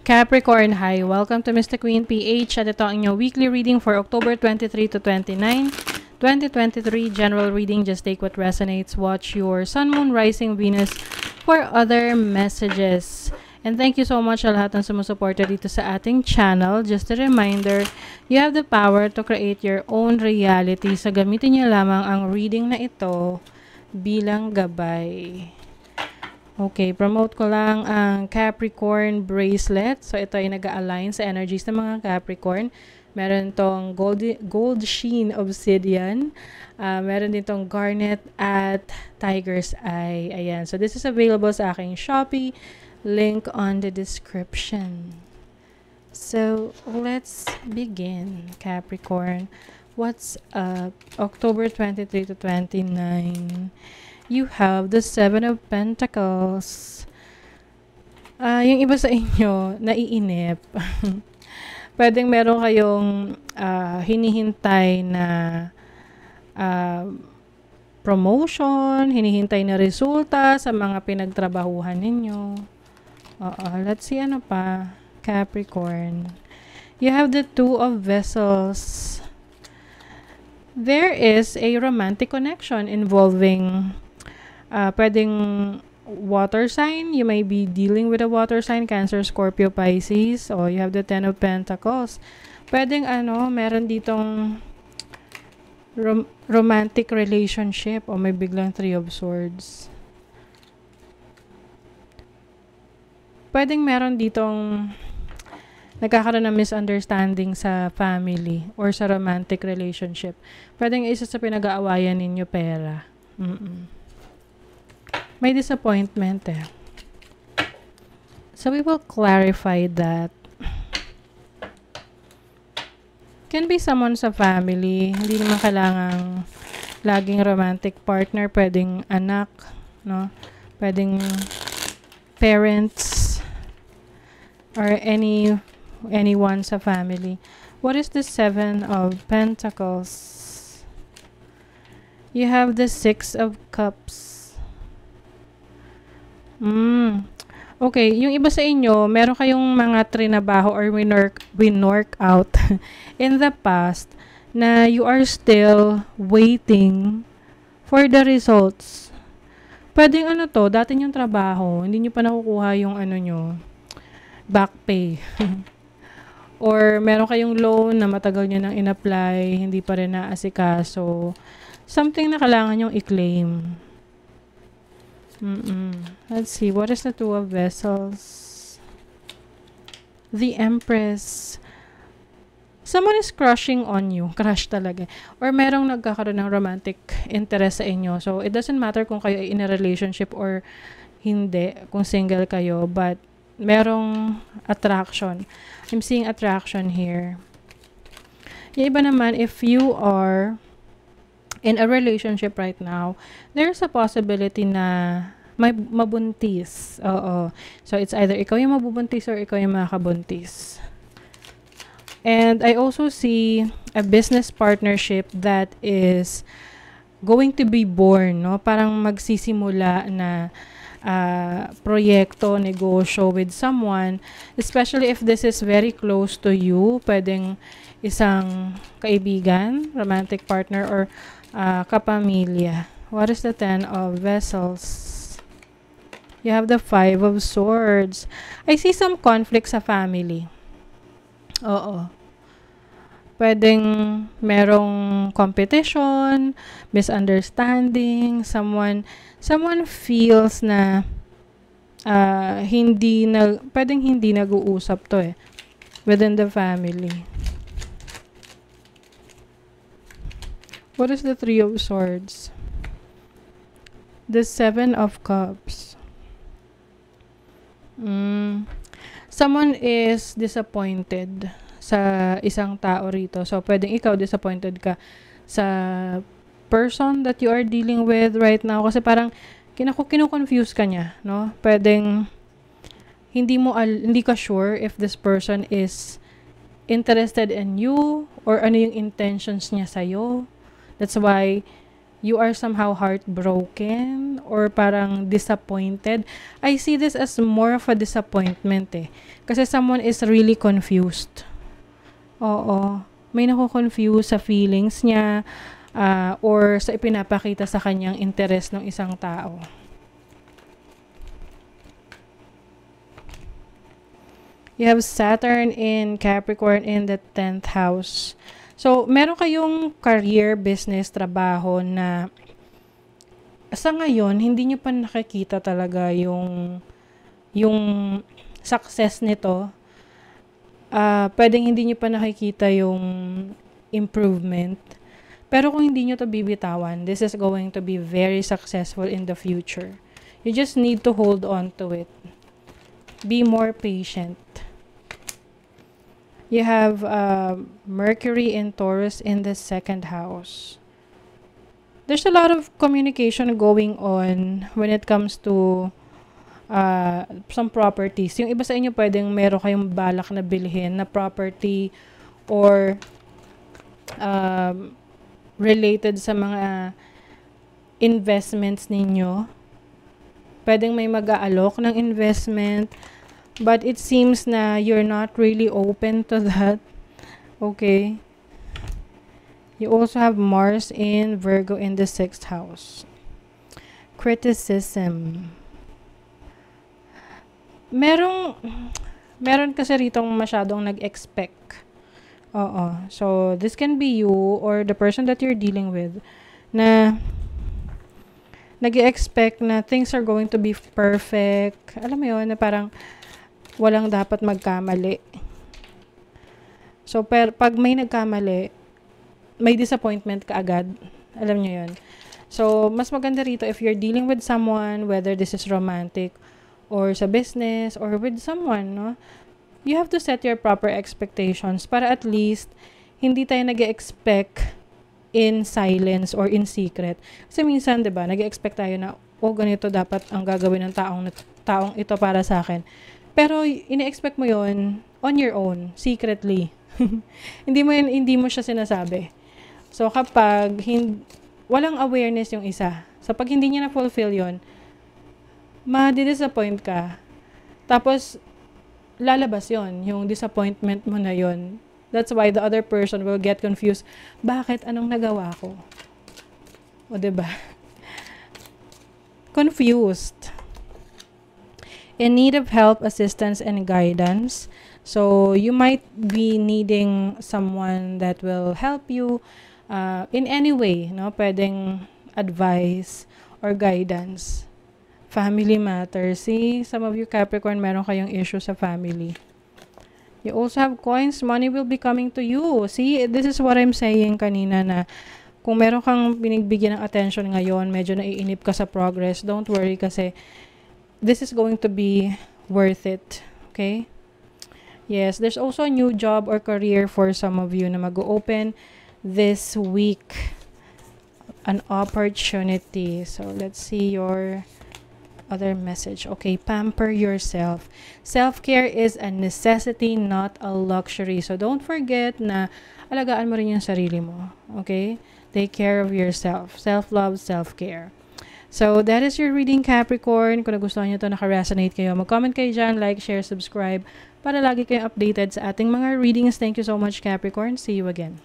Capricorn, hi! Welcome to Mr. Queen PH at ito ang inyong weekly reading for October 23 to 29, 2023. General reading, just take what resonates. Watch your Sun, Moon, Rising, Venus for other messages. And thank you so much sa lahat ng sumusuporta dito sa ating channel. Just a reminder, you have the power to create your own reality. So gamitin niyo lamang ang reading na ito bilang gabay. Okay, promote ko lang ang Capricorn bracelet. So, ito ay nag-align sa energies ng mga Capricorn. Meron tong gold sheen obsidian. Meron din tong garnet at tiger's eye. Ayan. So, this is available sa aking Shopee. Link on the description. So, let's begin. Capricorn, what's up? October 23 to 29. You have the Seven of Pentacles. Yung iba sa inyo, naiinip. Pwedeng meron kayong hinihintay na promotion, hinihintay na resulta sa mga pinagtrabahuhan ninyo. Let's see ano pa. Capricorn. You have the Two of Vessels. There is a romantic connection involving pwedeng water sign. You may be dealing with a water sign, Cancer, Scorpio, Pisces. You have the Ten of Pentacles. Pwedeng meron ditong romantic relationship o may biglang Three of Swords. Pwedeng meron ditong nagkakaroon ng misunderstanding sa family or sa romantic relationship. Pwedeng isa sa pinag-aawayan ninyo pera. May disappointment eh. So we will clarify that. Can be someone sa family. Hindi naman kailangang laging romantic partner. Pwedeng anak, no? Pwedeng parents or anyone sa family. What is the Seven of Pentacles? You have the Six of Cups. Okay, yung iba sa inyo, meron kayong mga trinabaho or winork out in the past na you are still waiting for the results. Pwedeng dati yung trabaho, hindi nyo pa nakukuha yung nyo, back pay. Or meron kayong loan na matagal nyo nang in-apply, hindi pa rin naasikaso. Something na kailangan nyong i-claim. Let's see, what is the Two of Vessels? The Empress. Someone is crushing on you. Crush talaga. Or merong nagkakaroon ng romantic interest sa inyo. So, it doesn't matter kung kayo ay in a relationship or hindi, kung single kayo, but merong attraction. I'm seeing attraction here. Yung iba naman, if you are in a relationship right now, there's a possibility na may mabuntis. So, it's either ikaw yung mabubuntis or ikaw yung makakabuntis. And I also see a business partnership that is going to be born, no? Parang magsisimula na proyekto, negosyo with someone, especially if this is very close to you. Pwedeng isang kaibigan, romantic partner, or kapamilya. What is the Ten of Vessels? You have the Five of Swords. I see some conflict sa family. Pwedeng merong competition, misunderstanding, someone feels na pwedeng hindi nag-uusap to within the family. What is the Three of Swords? The Seven of Cups. Someone is disappointed sa isang tao rito. So, pwedeng ikaw disappointed ka sa person that you are dealing with right now. Kasi parang kinu-confuse ka niya, no? Pwedeng hindi ka sure if this person is interested in you or ano yung intentions niya sa'yo. That's why you are somehow heartbroken or parang disappointed. I see this as more of a disappointment eh. Kasi someone is really confused. Oo. May nako-confuse sa feelings niya or sa ipinapakita sa kanyang interest ng isang tao. You have Saturn in Capricorn in the 10th house. So, meron kayong career, business, trabaho na sa ngayon, hindi nyo pa nakikita talaga yung success nito. Pwedeng hindi nyo pa nakikita yung improvement. Pero kung hindi nyo to bibitawan, this is going to be very successful in the future. You just need to hold on to it. Be more patient. You have Mercury in Taurus in the 2nd house. There's a lot of communication going on when it comes to some properties. Yung iba sa inyo pwedeng meron kayong balak na bilhin na property or related sa mga investments ninyo. Pwedeng may mag-aalok ng investment. But it seems na you're not really open to that. Okay. You also have Mars in Virgo in the 6th house. Criticism. Meron kasi ritong masyadong nag-expect. Oo. So, this can be you or the person that you're dealing with na nag-expect na things are going to be perfect. Alam mo yun, na parang walang dapat magkamali. So, pag may nagkamali, may disappointment ka agad. Alam nyo yun. So, mas maganda rito if you're dealing with someone, whether this is romantic or sa business or with someone, no? You have to set your proper expectations para at least hindi tayo nag-expect in silence or in secret. Kasi minsan, 'di ba, nag-expect tayo na ganito dapat ang gagawin ng taong ito para sa akin. Pero ini-expect mo 'yon on your own, secretly. hindi mo siya sinasabi. So kapag walang awareness yung isa, so pag hindi niya na-fulfill 'yon, ma-disappoint ka. Tapos lalabas yon yung disappointment mo na yon. That's why the other person will get confused. Bakit? Anong nagawa ko? O, diba? Confused. In need of help, assistance, and guidance. So, you might be needing someone that will help you in any way. No? Pwedeng advice or guidance. Family matters. See, some of you Capricorn, meron kayong issue sa family. You also have coins. Money will be coming to you. See, this is what I'm saying kanina na kung meron kang binigbigyan ng attention ngayon, medyo naiinip ka sa progress, don't worry kasi this is going to be worth it. Okay? Yes, there's also a new job or career for some of you na mag-open this week. An opportunity. So, let's see your other message. Okay, pamper yourself. Self-care is a necessity, not a luxury. So, don't forget na alagaan mo rin yung sarili mo. Okay? Take care of yourself. Self-love, self-care. So, that is your reading, Capricorn. Kung nagustuhan nyo ito, naka-resonate kayo, mag-comment kayo dyan, like, share, subscribe, para lagi kayong updated sa ating mga readings. Thank you so much, Capricorn. See you again.